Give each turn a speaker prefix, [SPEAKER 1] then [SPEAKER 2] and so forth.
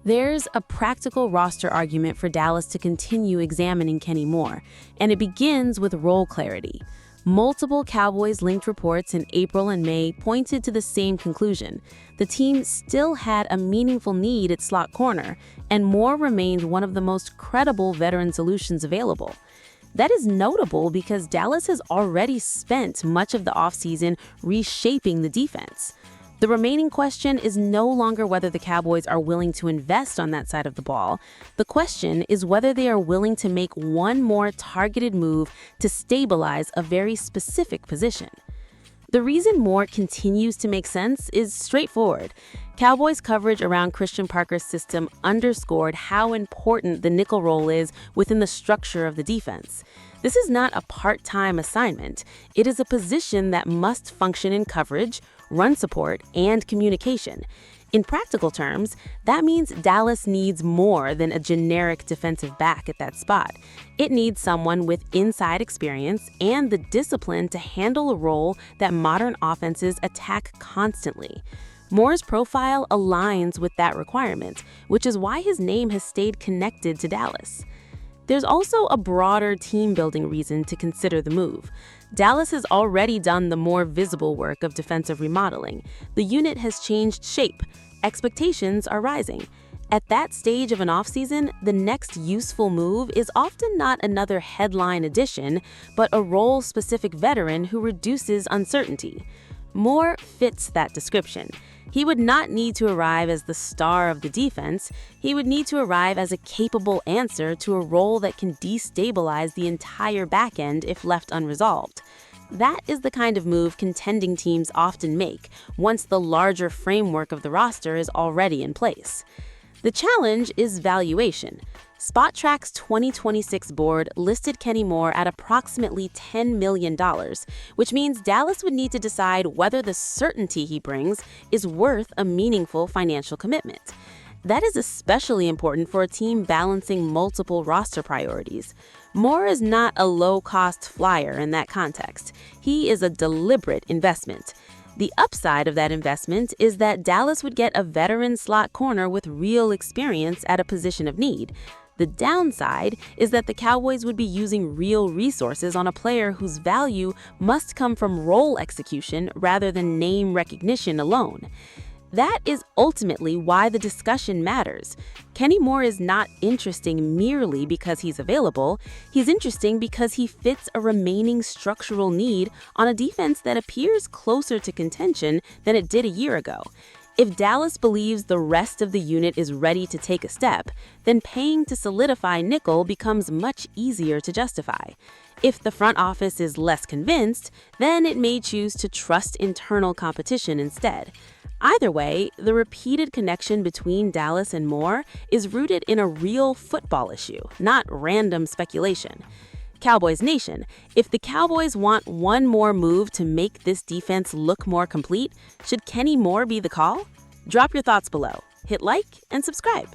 [SPEAKER 1] There's a practical roster argument for Dallas to continue examining Kenny Moore, and it begins with role clarity. Multiple Cowboys-linked reports in April and May pointed to the same conclusion. The team still had a meaningful need at slot corner, and Moore remained one of the most credible veteran solutions available. That is notable because Dallas has already spent much of the offseason reshaping the defense. The remaining question is no longer whether the Cowboys are willing to invest on that side of the ball. The question is whether they are willing to make one more targeted move to stabilize a very specific position. The reason Moore continues to make sense is straightforward. Cowboys' coverage around Christian Parker's system underscored how important the nickel role is within the structure of the defense. This is not a part-time assignment. It is a position that must function in coverage, run support, and communication. In practical terms, that means Dallas needs more than a generic defensive back at that spot. It needs someone with inside experience and the discipline to handle a role that modern offenses attack constantly. Moore's profile aligns with that requirement, which is why his name has stayed connected to Dallas. There's also a broader team-building reason to consider the move. Dallas has already done the more visible work of defensive remodeling. The unit has changed shape. Expectations are rising. At that stage of an offseason, the next useful move is often not another headline addition, but a role-specific veteran who reduces uncertainty. Moore fits that description. He would not need to arrive as the star of the defense. He would need to arrive as a capable answer to a role that can destabilize the entire back end if left unresolved. That is the kind of move contending teams often make once the larger framework of the roster is already in place. The challenge is valuation. SpotTrack's 2026 board listed Kenny Moore at approximately $10 million, which means Dallas would need to decide whether the certainty he brings is worth a meaningful financial commitment. That is especially important for a team balancing multiple roster priorities. Moore is not a low-cost flyer in that context. He is a deliberate investment. The upside of that investment is that Dallas would get a veteran slot corner with real experience at a position of need. The downside is that the Cowboys would be using real resources on a player whose value must come from role execution rather than name recognition alone. That is ultimately why the discussion matters. Kenny Moore is not interesting merely because he's available. He's interesting because he fits a remaining structural need on a defense that appears closer to contention than it did a year ago. If Dallas believes the rest of the unit is ready to take a step, then paying to solidify nickel becomes much easier to justify. If the front office is less convinced, then it may choose to trust internal competition instead. Either way, the repeated connection between Dallas and Moore is rooted in a real football issue, not random speculation. Cowboys Nation, if the Cowboys want one more move to make this defense look more complete, should Kenny Moore be the call? Drop your thoughts below, hit like, and subscribe.